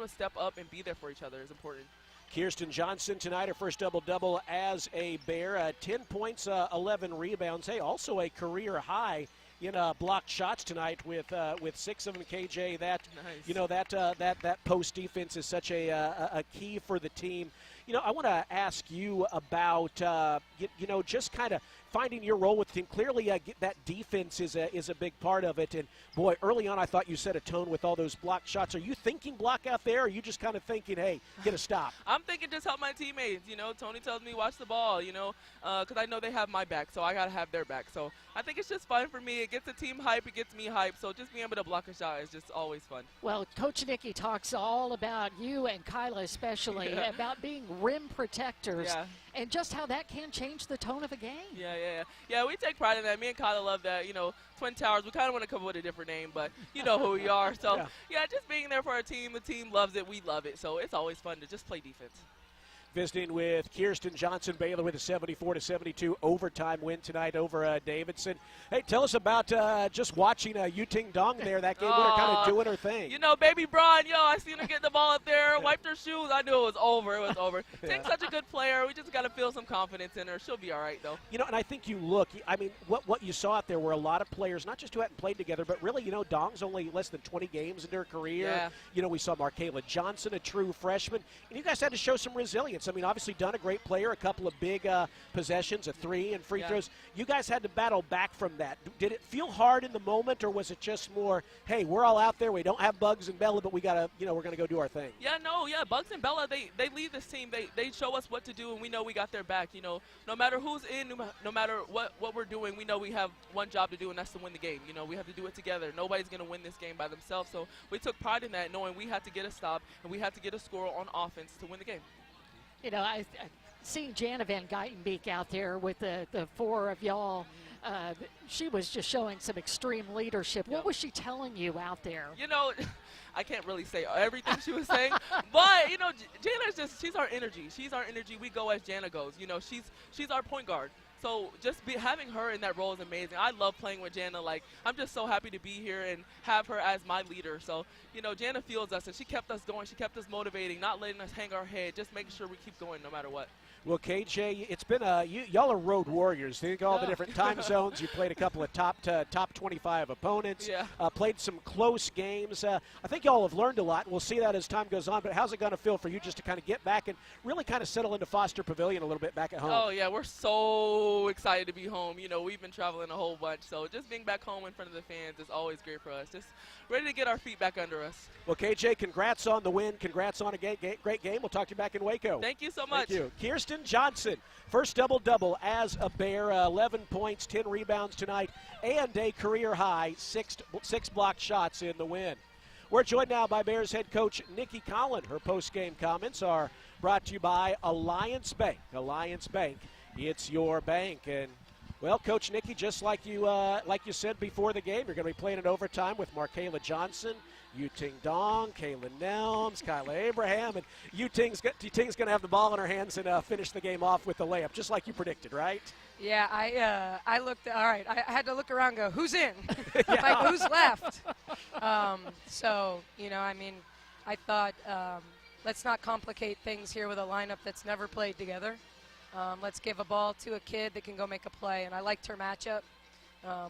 step up and be there for each other is important. Kirsten Johnson tonight, her first double-double as a Bear. 10 points, 11 rebounds. Hey, also a career high in blocked shots tonight with 6 of them. KJ, that Nice. that post defense is such a key for the team. I want to ask you about just kind of finding your role with the team. Clearly, that defense is a big part of it. And boy, early on, I thought you set a tone with all those blocked shots. Are you thinking block out there? Or are you just kind of thinking, hey, get a stop? I'm thinking just help my teammates. Tony tells me watch the ball. Because I know they have my back, so I gotta have their back. So I think it's just fun for me. It gets the team hype. It gets me hype. So just being able to block a shot is just always fun. Well, Coach Nikki talks all about you and Kyla especially, about being rim protectors, and just how that can change the tone of a game. Yeah, we take pride in that. Me and Kyla love that. Twin Towers, we kind of want to come up with a different name, but you know who we are. So, just being there for our team. The team loves it. We love it. So it's always fun to just play defense. Visiting with Kirsten Johnson, Baylor with a 74-72 overtime win tonight over Davidson. Hey, tell us about just watching Yuting Dong there, that game winner kind of doing her thing. Baby Braun, I seen her get the ball up there, wiped her shoes. I knew it was over. It was over. Ting's such a good player. We just got to feel some confidence in her. She'll be all right, though. And I think what you saw out there were a lot of players, not just who hadn't played together, but really, Dong's only less than 20 games into her career. Yeah. We saw Markayla Johnson, a true freshman, and you guys had to show some resilience. Obviously done a great player, a couple of big possessions, a 3 and free throws. You guys had to battle back from that. Did it feel hard in the moment, or was it just more, hey, we're all out there, we don't have Bugs and Bella, but we gotta, we're gonna go do our thing? Bugs and Bella, they lead this team. They show us what to do, and we know we got their back. No matter who's in, no matter what we're doing, we know we have one job to do, and that's to win the game. We have to do it together. Nobody's gonna win this game by themselves. So we took pride in that, knowing we had to get a stop and we had to get a score on offense to win the game. I seeing Jana Van Geitenbeek out there with the 4 of y'all, she was just showing some extreme leadership. What was she telling you out there? I can't really say everything she was saying, but Jana's she's our energy. She's our energy. We go as Jana goes. She's our point guard. So just having her in that role is amazing. I love playing with Jana. I'm just so happy to be here and have her as my leader. So, Jana fuels us, and she kept us going. She kept us motivating, not letting us hang our head, just making sure we keep going no matter what. Well, KJ, it's been y'all are road warriors. Think all the different time zones. You played a couple of top 25 opponents. Yeah. Played some close games. I think y'all have learned a lot. We'll see that as time goes on. But how's it going to feel for you just to kind of get back and really kind of settle into Foster Pavilion a little bit back at home? Oh, yeah, we're so excited to be home. We've been traveling a whole bunch. So just being back home in front of the fans is always great for us. Just ready to get our feet back under us. Well, KJ, congrats on the win. Congrats on a great game. We'll talk to you back in Waco. Thank you so much. Thank you. Kirsten Johnson, first double-double as a Bear, 11 points, 10 rebounds tonight, and a career high, six blocked shots in the win. We're joined now by Bears head coach Nikki Collin. Her post-game comments are brought to you by Alliance Bank. Alliance Bank, it's your bank. And, well, Coach Nikki, just like you said before the game, you're going to be playing in overtime with Markayla Johnson, Yuting Dong, Kaylin Nelms, Kyla Abraham, and Yuting's going to have the ball in her hands and finish the game off with the layup, just like you predicted, right? Yeah, I looked. All right, I had to look around, and go, who's in? Like, who's left? I thought let's not complicate things here with a lineup that's never played together. Let's give a ball to a kid that can go make a play, and I liked her matchup.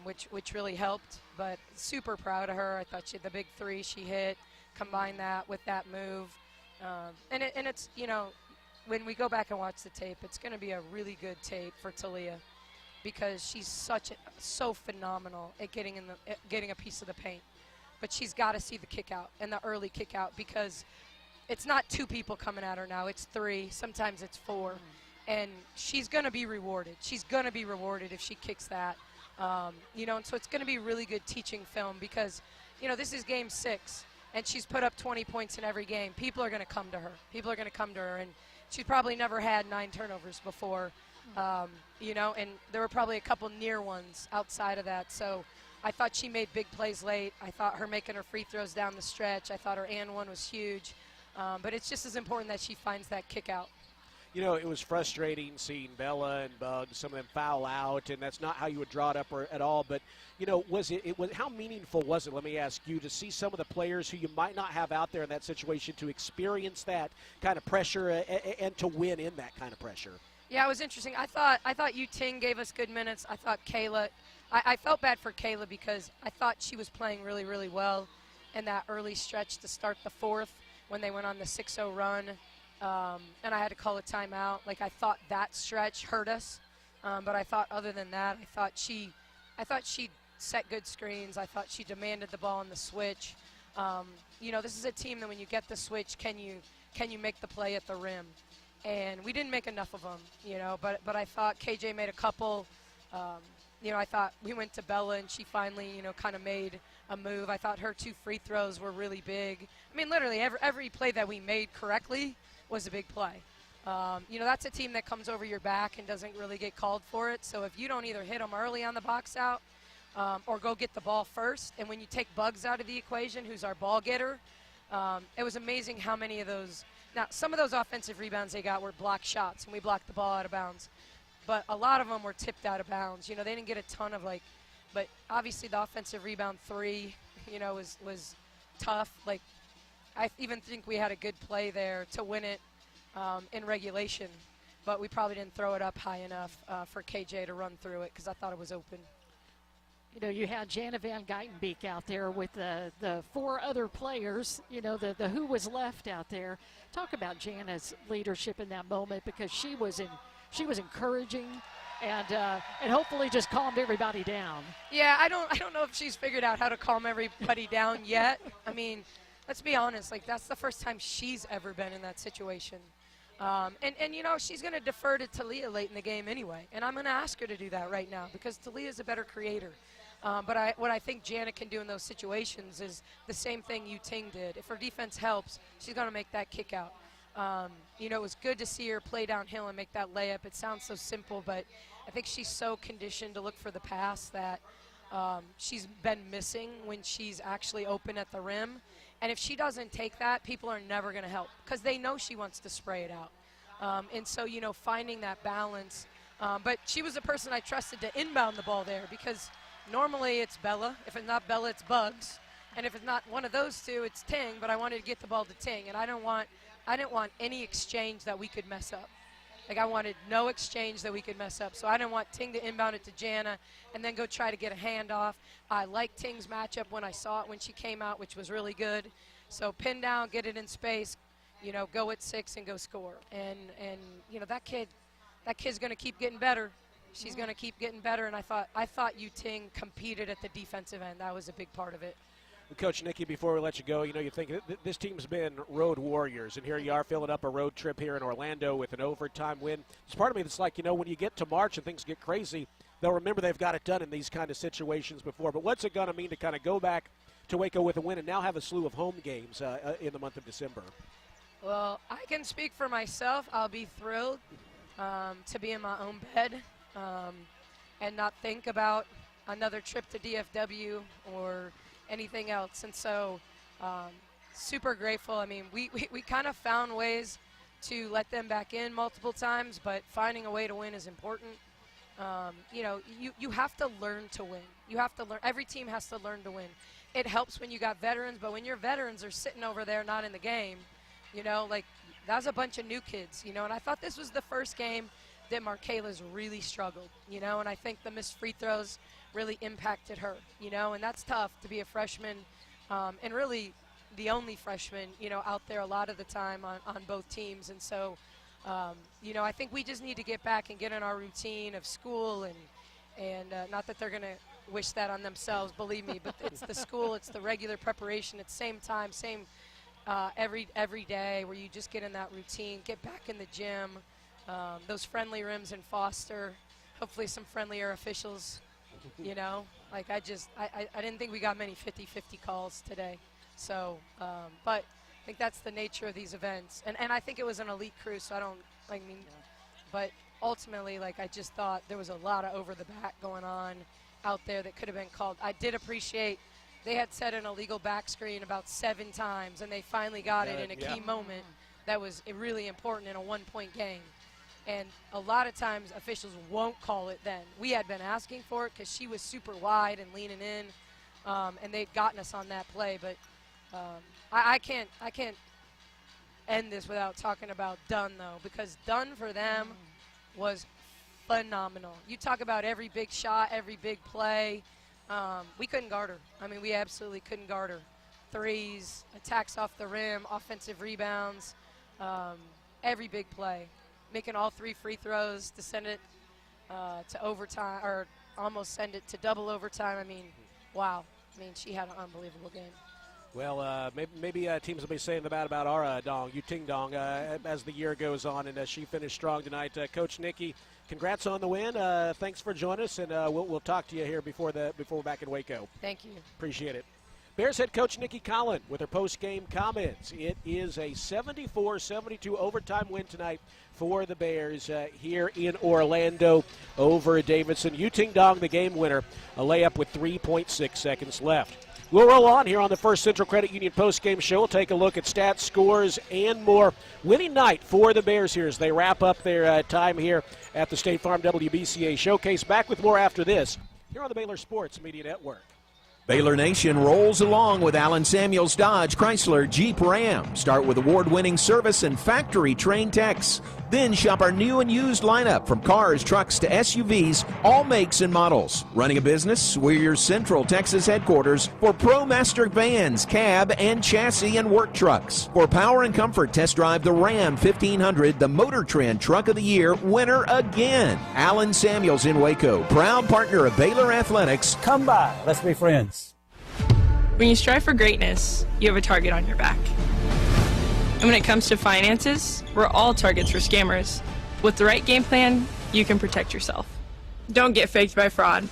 Which really helped, but super proud of her. I thought the big 3 she hit, combine that with that move, and it's when we go back and watch the tape, it's going to be a really good tape for Talia, because she's so phenomenal at getting a piece of the paint, but she's got to see the kick out and the early kick out, because it's not 2 people coming at her now, it's 3, sometimes it's 4, and she's going to be rewarded. She's going to be rewarded if she kicks that. And so it's going to be really good teaching film, because, this is game 6, and she's put up 20 points in every game. People are going to come to her. And she's probably never had 9 turnovers before, and there were probably a couple near ones outside of that. So I thought she made big plays late. I thought her making her free throws down the stretch. I thought her and one was huge. But it's just as important that she finds that kick out. You know, it was frustrating seeing Bella and Bugs, some of them foul out, and that's not how you would draw it up at all. But, you know, how meaningful was it, let me ask you, to see some of the players who you might not have out there in that situation to experience that kind of pressure and to win in that kind of pressure? Yeah, it was interesting. I thought Yu Ting gave us good minutes. I thought Kayla, I felt bad for Kayla because I thought she was playing really, really well in that early stretch to start the fourth when they went on the 6-0 run. And I had to call a timeout. Like, I thought that stretch hurt us, but I thought other than that, I thought she set good screens. I thought she demanded the ball on the switch. You know, this is a team that when you get the switch, can you make the play at the rim? And we didn't make enough of them, you know. But I thought KJ made a couple. You know, I thought we went to Bella and she finally, you know, kind of made a move. I thought her 2 free throws were really big. I mean, literally every play that we made correctly was a big play. You know, that's a team that comes over your back and doesn't really get called for it. So if you don't either hit them early on the box out or go get the ball first, and when you take Bugs out of the equation, who's our ball getter, it was amazing how many of those. Now, some of those offensive rebounds they got were blocked shots, and we blocked the ball out of bounds. But a lot of them were tipped out of bounds. You know, they didn't get a ton of, like, but obviously the offensive rebound 3, you know, was tough. Like, I even think we had a good play there to win it in regulation, but we probably didn't throw it up high enough for KJ to run through it because I thought it was open. You know, you had Jana Van Geitenbeek out there with the 4 other players, you know, the who was left out there. Talk about Jana's leadership in that moment because she was encouraging and hopefully just calmed everybody down. Yeah, I don't know if she's figured out how to calm everybody down yet. I mean, let's be honest, like that's the first time she's ever been in that situation. And you know, she's going to defer to Talia late in the game anyway. And I'm going to ask her to do that right now because Talia's a better creator. But what I think Jana can do in those situations is the same thing Yu Ting did. If her defense helps, she's going to make that kick out. You know, it was good to see her play downhill and make that layup. It sounds so simple, but I think she's so conditioned to look for the pass that she's been missing when she's actually open at the rim. And if she doesn't take that, people are never going to help because they know she wants to spray it out. And so, you know, finding that balance. But she was the person I trusted to inbound the ball there because normally it's Bella. If it's not Bella, it's Bugs. And if it's not one of those two, it's Ting. But I wanted to get the ball to Ting. And I didn't want any exchange that we could mess up. Like, I wanted no exchange that we could mess up. So I didn't want Ting to inbound it to Jana and then go try to get a handoff. I liked Ting's matchup when I saw it when she came out, which was really good. So pin down, get it in space, you know, go at 6 and go score. And you know, that kid's going to keep getting better. She's going to keep getting better. And I thought Yu Ting competed at the defensive end. That was a big part of it. Coach Nikki, before we let you go, you know, you think this team's been road warriors, and here you are filling up a road trip here in Orlando with an overtime win. There's part of me that's like, you know, when you get to March and things get crazy, they'll remember they've got it done in these kind of situations before. But what's it going to mean to kind of go back to Waco with a win and now have a slew of home games in the month of December? Well, I can speak for myself. I'll be thrilled to be in my own bed and not think about another trip to DFW or anything else. And so super grateful. I mean, we kind of found ways to let them back in multiple times, but finding a way to win is important. You know, you have to learn to win. You have to learn. Every team has to learn to win. It helps when you got veterans, but when your veterans are sitting over there not in the game, you know, like that's a bunch of new kids, you know. And I thought this was the first game that Markayla's really struggled, you know, and I think the missed free throws really impacted her, you know, and that's tough to be a freshman and really the only freshman, you know, out there a lot of the time on both teams. And so, you know, I think we just need to get back and get in our routine of school and not that they're going to wish that on themselves, believe me, but it's the school, it's the regular preparation, it's same time, same every day where you just get in that routine, get back in the gym, those friendly rims in Foster, hopefully some friendlier officials. You know, like I didn't think we got many 50-50 calls today. So, but I think that's the nature of these events. And I think it was an elite crew, so but ultimately, like I just thought there was a lot of over the back going on out there that could have been called. I did appreciate they had set an illegal back screen about 7 times, and they finally got it in a key moment that was really important in a one-point game. And a lot of times officials won't call it then. We had been asking for it because she was super wide and leaning in, and they'd gotten us on that play. But I can't end this without talking about Dunn, though, because Dunn for them was phenomenal. You talk about every big shot, every big play. We couldn't guard her. I mean, we absolutely couldn't guard her. Threes, attacks off the rim, offensive rebounds, every big play. Making all 3 free throws to send it to overtime, or almost send it to double overtime. I mean, wow. I mean, she had an unbelievable game. Well, maybe teams will be saying about our Dong, Yuting Dong, as the year goes on, and she finished strong tonight. Coach Nikki, congrats on the win. Thanks for joining us, and we'll talk to you here before we're back in Waco. Thank you. Appreciate it. Bears head coach Nikki Collin with her post-game comments. It is a 74-72 overtime win tonight for the Bears here in Orlando over Davidson. Yuting Dong, the game winner, a layup with 3.6 seconds left. We'll roll on here on the First Central Credit Union post-game show. We'll take a look at stats, scores, and more. Winning night for the Bears here as they wrap up their time here at the State Farm WBCA Showcase. Back with more after this here on the Baylor Sports Media Network. Baylor Nation rolls along with Allen Samuels Dodge Chrysler Jeep Ram. Start with award-winning service and factory-trained techs. Then shop our new and used lineup from cars, trucks to SUVs, all makes and models. Running a business? We're your Central Texas headquarters for ProMaster vans, cab, and chassis and work trucks. For power and comfort, test drive the Ram 1500, the Motor Trend Truck of the Year winner again. Allen Samuels in Waco, proud partner of Baylor Athletics. Come by, let's be friends. When you strive for greatness, you have a target on your back. And when it comes to finances, we're all targets for scammers. With the right game plan, you can protect yourself. Don't get faked by fraud.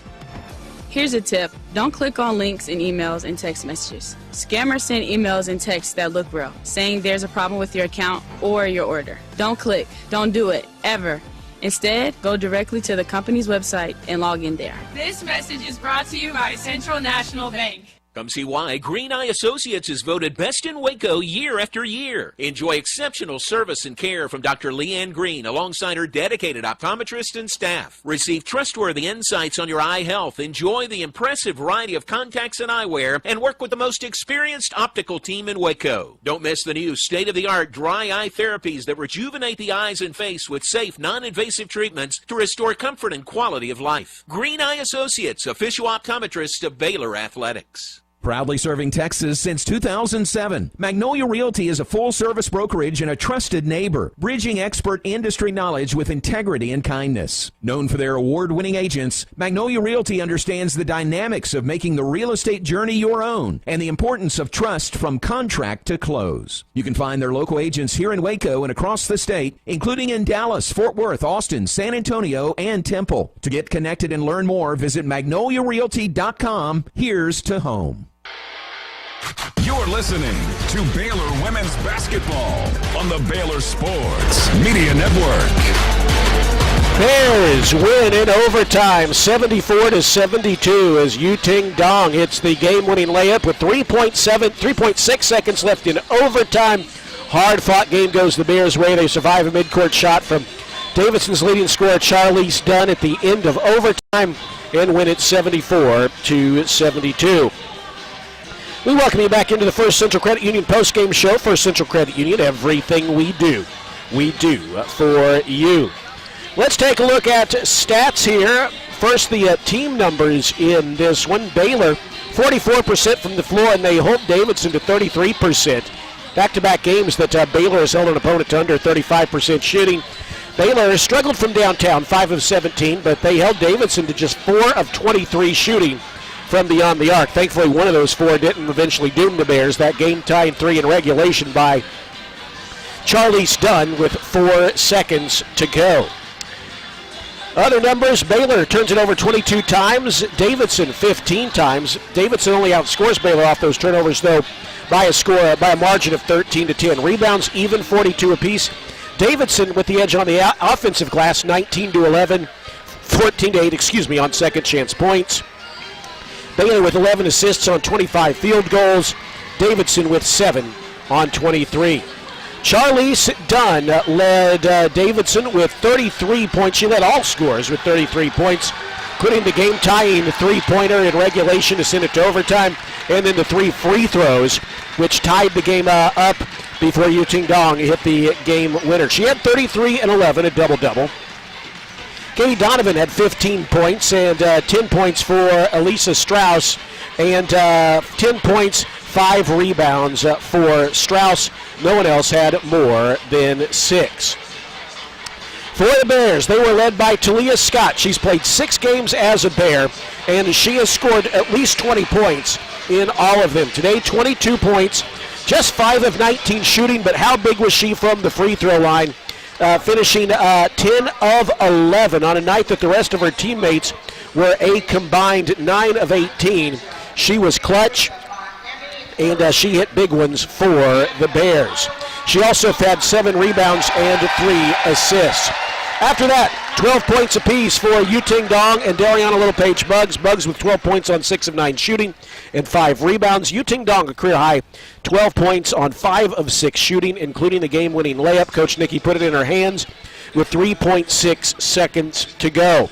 Here's a tip. Don't click on links in emails and text messages. Scammers send emails and texts that look real, saying there's a problem with your account or your order. Don't click. Don't do it, ever. Instead, go directly to the company's website and log in there. This message is brought to you by Central National Bank. Come see why Green Eye Associates is voted best in Waco year after year. Enjoy exceptional service and care from Dr. Leanne Green alongside her dedicated optometrist and staff. Receive trustworthy insights on your eye health. Enjoy the impressive variety of contacts and eyewear and work with the most experienced optical team in Waco. Don't miss the new state-of-the-art dry eye therapies that rejuvenate the eyes and face with safe, non-invasive treatments to restore comfort and quality of life. Green Eye Associates, official optometrist of Baylor Athletics. Proudly serving Texas since 2007, Magnolia Realty is a full-service brokerage and a trusted neighbor, bridging expert industry knowledge with integrity and kindness. Known for their award-winning agents, Magnolia Realty understands the dynamics of making the real estate journey your own and the importance of trust from contract to close. You can find their local agents here in Waco and across the state, including in Dallas, Fort Worth, Austin, San Antonio, and Temple. To get connected and learn more, visit magnoliarealty.com. Here's to home. You're listening to Baylor Women's Basketball on the Baylor Sports Media Network. Bears win in overtime, 74-72, as Yuting Dong hits the game-winning layup with 3.6 seconds left in overtime. Hard-fought game goes the Bears' way. They survive a midcourt shot from Davidson's leading scorer, Charlize Dunn, at the end of overtime and win it 74-72. We welcome you back into the First Central Credit Union postgame show. First Central Credit Union, everything we do for you. Let's take a look at stats here. First, the team numbers in this one. Baylor, 44% from the floor, and they hold Davidson to 33%. Back-to-back games that Baylor has held an opponent to under 35% shooting. Baylor has struggled from downtown, 5 of 17, but they held Davidson to just 4 of 23 shooting from beyond the arc. Thankfully, one of those 4 didn't eventually doom the Bears. That game tying 3 in regulation by Charlize Dunn with 4 seconds to go. Other numbers, Baylor turns it over 22 times, Davidson 15 times. Davidson only outscores Baylor off those turnovers, though, by a margin of 13-10. Rebounds even, 42 apiece. Davidson with the edge on the offensive glass, 19-11, 14-8, on second chance points. Baylor with 11 assists on 25 field goals. Davidson with 7 on 23. Charlize Dunn led Davidson with 33 points. She led all scorers with 33 points, including the game-tying three-pointer in regulation to send it to overtime, and then the 3 free throws, which tied the game up before Yuting Dong hit the game winner. She had 33 and 11, a double-double. Katie Donovan had 15 points and 10 points for Elisa Strauss, and 10 points, 5 rebounds for Strauss. No one else had more than 6. For the Bears, they were led by Talia Scott. She's played 6 games as a Bear, and she has scored at least 20 points in all of them. Today, 22 points, just 5 of 19 shooting, but how big was she from the free throw line? Finishing 10 of 11 on a night that the rest of her teammates were a combined 9 of 18. She was clutch, and she hit big ones for the Bears. She also had 7 rebounds and 3 assists. After that, 12 points apiece for Yuting Dong and Dariana Littlepage Buggs. Buggs with 12 points on 6 of 9 shooting and 5 rebounds. Yuting Dong, a career high, 12 points on 5 of 6 shooting, including the game-winning layup. Coach Nikki put it in her hands with 3.6 seconds to go.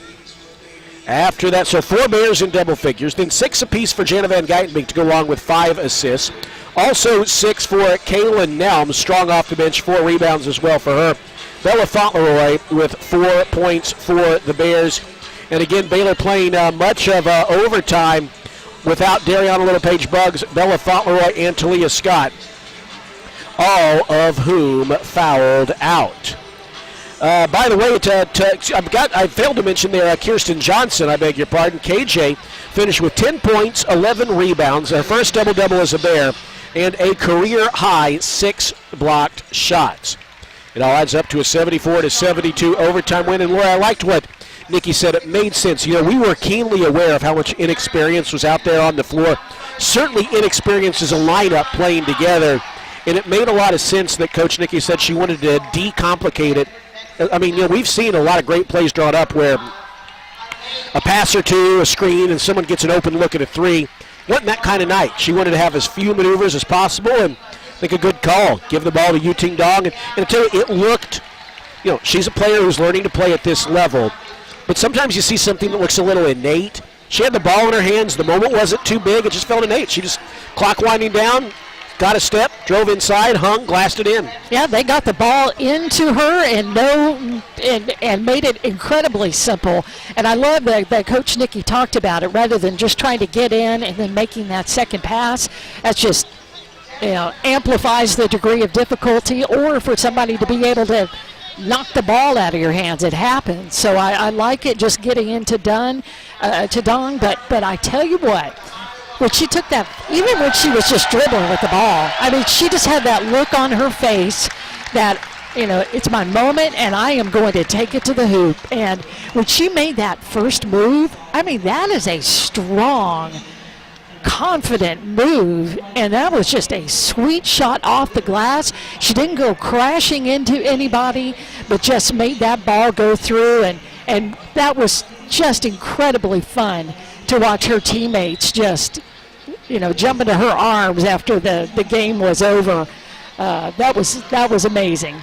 After that, so 4 Bears in double figures, then 6 apiece for Jana Van Geitenbeek to go along with 5 assists. Also 6 for Kaylin Nelms, strong off the bench, 4 rebounds as well for her. Bella Fauntleroy with 4 points for the Bears. And again, Baylor playing much of overtime without Dariana Littlepage Buggs, Bella Fauntleroy, and Talia Scott, all of whom fouled out. By the way, I failed to mention there Kirsten Johnson, I beg your pardon. KJ finished with 10 points, 11 rebounds, her first double-double as a Bear, and a career-high 6 blocked shots. It all adds up to a 74-72 overtime win. And Laura, I liked what Nikki said. It made sense. You know, we were keenly aware of how much inexperience was out there on the floor. Certainly inexperience as a lineup playing together. And it made a lot of sense that Coach Nikki said she wanted to decomplicate it. I mean, you know, we've seen a lot of great plays drawn up where a pass or two, a screen, and someone gets an open look at a 3. Wasn't that kind of night. She wanted to have as few maneuvers as possible, and I think a good call. Give the ball to Yuting Dong. And I tell you, it looked, you know, she's a player who's learning to play at this level. But sometimes you see something that looks a little innate. She had the ball in her hands. The moment wasn't too big. It just felt innate. She just clock winding down, got a step, drove inside, hung, glassed it in. Yeah, they got the ball into her and made it incredibly simple. And I love that Coach Nikki talked about it. Rather than just trying to get in and then making that second pass, that's just, you know, amplifies the degree of difficulty, or for somebody to be able to knock the ball out of your hands. It happens. So I like it just getting into Dong. But I tell you what, when she took that, even when she was just dribbling with the ball, I mean, she just had that look on her face that, you know, it's my moment and I am going to take it to the hoop. And when she made that first move, I mean, that is a strong, confident move, and that was just a sweet shot off the glass. She didn't go crashing into anybody, but just made that ball go through, and that was just incredibly fun to watch her teammates just, you know, jump into her arms after the game was over. That was amazing.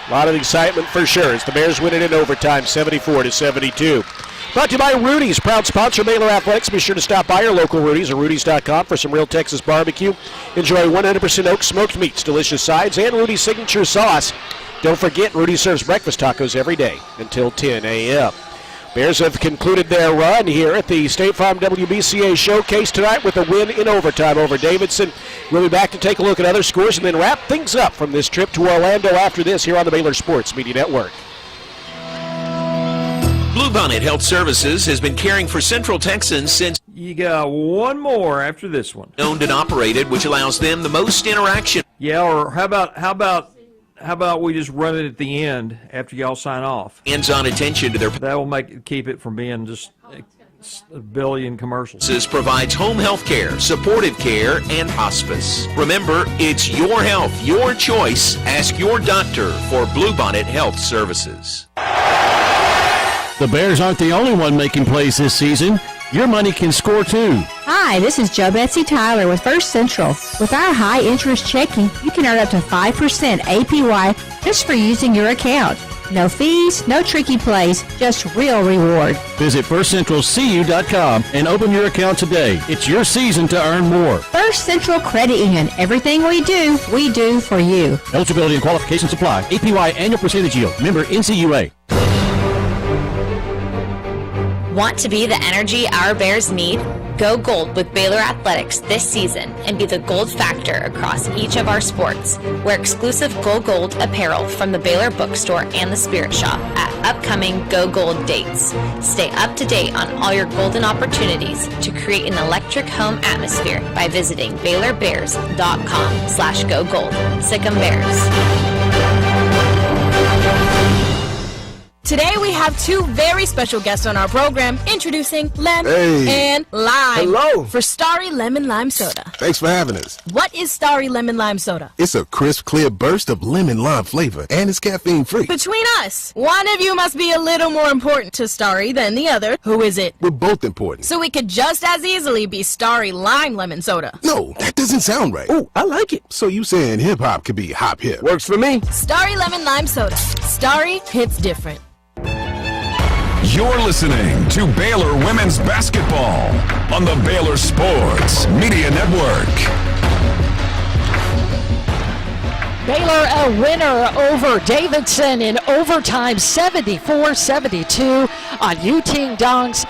A lot of excitement for sure as the Bears win it in overtime, 74-72. Brought to you by Rudy's, proud sponsor of Baylor Athletics. Be sure to stop by your local Rudy's or Rudy's.com for some real Texas barbecue. Enjoy 100% oak smoked meats, delicious sides, and Rudy's signature sauce. Don't forget, Rudy's serves breakfast tacos every day until 10 a.m. Bears have concluded their run here at the State Farm WBCA Showcase tonight with a win in overtime over Davidson. We'll be back to take a look at other scores and then wrap things up from this trip to Orlando after this here on the Baylor Sports Media Network. Bluebonnet Health Services has been caring for Central Texans since. You got one more after this one. Owned and operated, which allows them the most interaction. Yeah, or how about we just run it at the end after y'all sign off? Hands-on attention to their. That will keep it from being just a billion commercials. This provides home health care, supportive care, and hospice. Remember, it's your health, your choice. Ask your doctor for Bluebonnet Health Services. The Bears aren't the only one making plays this season. Your money can score too. Hi, this is Joe Betsy Tyler with First Central. With our high interest checking, you can earn up to 5% APY just for using your account. No fees, no tricky plays, just real reward. Visit firstcentralcu.com and open your account today. It's your season to earn more. First Central Credit Union. Everything we do for you. Eligibility and qualifications apply. APY annual percentage yield. Member NCUA. Want to be the energy our Bears need? Go gold with Baylor Athletics this season and be the gold factor across each of our sports. Wear exclusive Go Gold apparel from the Baylor Bookstore and the Spirit Shop at upcoming Go Gold dates. Stay up to date on all your golden opportunities to create an electric home atmosphere by visiting BaylorBears.com/Go Gold. Sic 'em Bears. Today we have two very special guests on our program, introducing Lem and Lime. Hello. For Starry Lemon Lime Soda. Thanks for having us. What is Starry Lemon Lime Soda? It's a crisp, clear burst of lemon lime flavor, and it's caffeine-free. Between us, one of you must be a little more important to Starry than the other. Who is it? We're both important. So we could just as easily be Starry Lime Lemon Soda. No, that doesn't sound right. Oh, I like it. So you saying hip-hop could be hop-hip. Works for me. Starry Lemon Lime Soda. Starry hits different. You're listening to Baylor Women's Basketball on the Baylor Sports Media Network. Baylor a winner over Davidson in overtime, 74-72 on Yu-Ting Dong's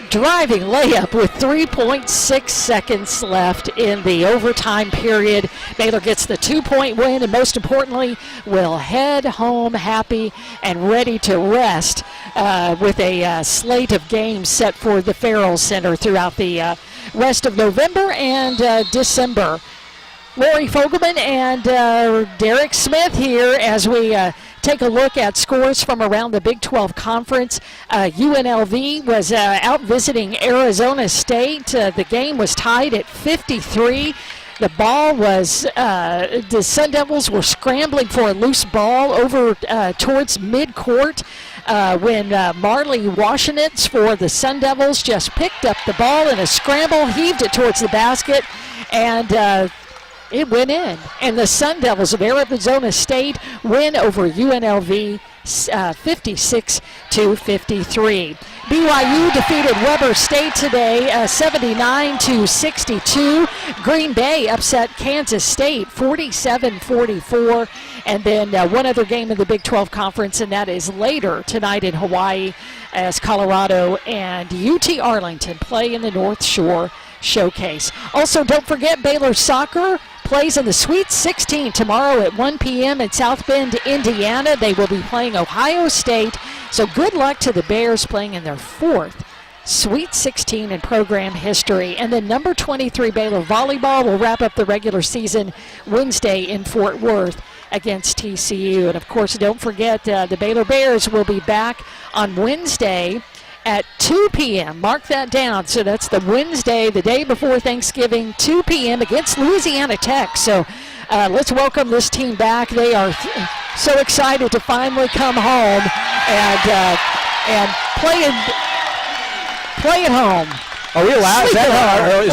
driving layup with 3.6 seconds left in the overtime period. Baylor gets the 2-point win, and most importantly, will head home happy and ready to rest with a slate of games set for the Farrell Center throughout the rest of November and December. Lori Fogelman and Derek Smith here as we take a look at scores from around the Big 12 Conference. UNLV was out visiting Arizona State. The game was tied at 3. The ball was, the Sun Devils were scrambling for a loose ball over towards midcourt when Marley Washenitz for the Sun Devils just picked up the ball in a scramble, heaved it towards the basket, and it went in. And the Sun Devils of Arizona State win over UNLV 56-53. BYU defeated Weber State today 79-62. Green Bay upset Kansas State 47-44. And then one other game in the Big 12 Conference, and that is later tonight in Hawaii as Colorado and UT Arlington play in the North Shore Showcase. Also, don't forget Baylor Soccer plays in the Sweet 16 tomorrow at 1 p.m. in South Bend, Indiana. They will be playing Ohio State. So good luck to the Bears playing in their 4th Sweet 16 in program history. And then number 23 Baylor Volleyball will wrap up the regular season Wednesday in Fort Worth against TCU. And, of course, don't forget the Baylor Bears will be back on Wednesday at 2 p.m. Mark that down. So that's the Wednesday, the day before Thanksgiving, 2 p.m. against Louisiana Tech. So let's welcome this team back. They are so excited to finally come home and play at home. Are we allowed? Is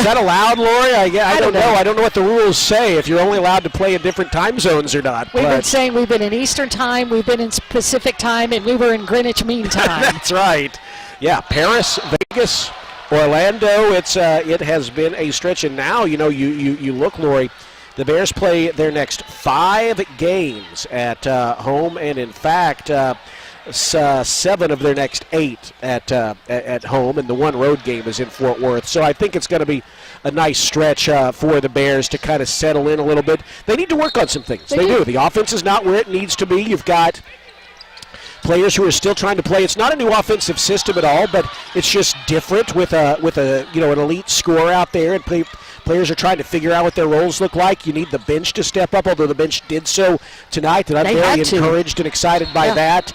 that allowed, Lori? I don't know. I don't know what the rules say, if you're only allowed to play in different time zones or not. We've been saying we've been in Eastern time, we've been in Pacific time, and we were in Greenwich Mean Time. That's right. Yeah, Paris, Vegas, Orlando. It has been a stretch, and now you look, Lori. The Bears play their next 5 games at home, and in fact, 7 of their next 8 at home, and the 1 road game is in Fort Worth. So I think it's going to be a nice stretch for the Bears to kind of settle in a little bit. They need to work on some things. They do. The offense is not where it needs to be. You've got players who are still trying to play. It's not a new offensive system at all, but it's just different with an elite scorer out there, and players are trying to figure out what their roles look like. You need the bench to step up, although the bench did so tonight, and I'm very encouraged and excited by that.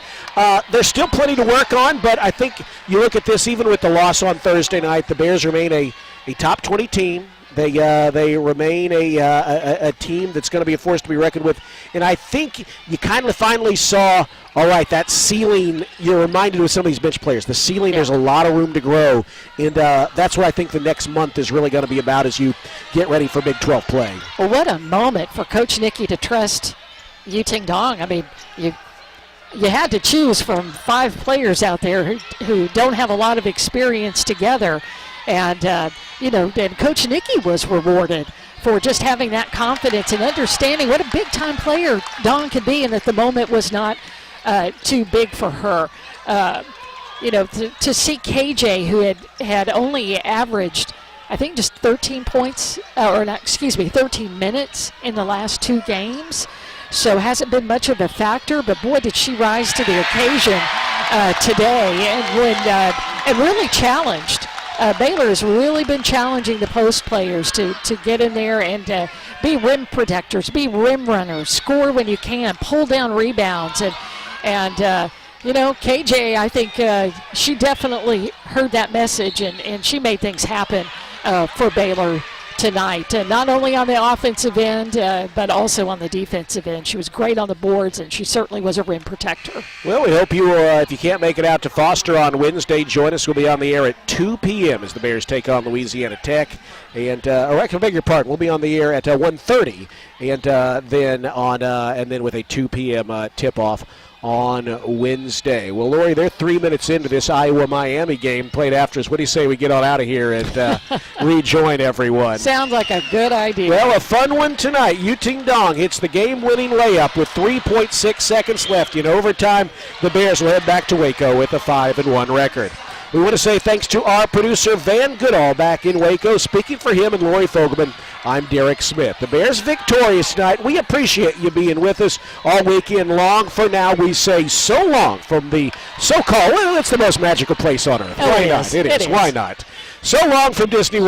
There's still plenty to work on, but I think you look at this, even with the loss on Thursday night, the Bears remain a top 20 team. They remain a team that's going to be a force to be reckoned with. And I think you kind of finally saw, all right, that ceiling, you're reminded with some of these bench players. The ceiling, there's a lot of room to grow. And that's what I think the next month is really going to be about as you get ready for Big 12 play. Well, what a moment for Coach Nikki to trust Yuting Dong. I mean, you had to choose from 5 players out there who don't have a lot of experience together. And, and Coach Nikki was rewarded for just having that confidence and understanding what a big-time player Dawn could be, and that the moment was not too big for her. To see KJ, who had only averaged, I think, just 13 points, 13 minutes in the last 2 games. So hasn't been much of a factor, but boy, did she rise to the occasion today and really challenged. Baylor has really been challenging the post players to get in there and be rim protectors, be rim runners, score when you can, pull down rebounds. And KJ, I think she definitely heard that message, and she made things happen for Baylor tonight, not only on the offensive end, but also on the defensive end. She was great on the boards, and she certainly was a rim protector. Well, we hope you, if you can't make it out to Foster on Wednesday, join us. We'll be on the air at 2 p.m. as the Bears take on Louisiana Tech. And, I beg your pardon, we'll be on the air at 1:30, and then with a 2 p.m. tip-off on Wednesday. Well, Lori, they're 3 minutes into this Iowa-Miami game played after us. What do you say we get on out of here and rejoin everyone? Sounds like a good idea. Well, a fun one tonight. Yuting Dong hits the game-winning layup with 3.6 seconds left in overtime. The Bears will head back to Waco with a 5-1 record. We want to say thanks to our producer, Van Goodall, back in Waco. Speaking for him and Lori Fogelman, I'm Derek Smith. The Bears victorious tonight. We appreciate you being with us all weekend long. For now, we say so long from the so-called, well, it's the most magical place on earth. Oh, Why not? It is. Why not? So long from Disney World.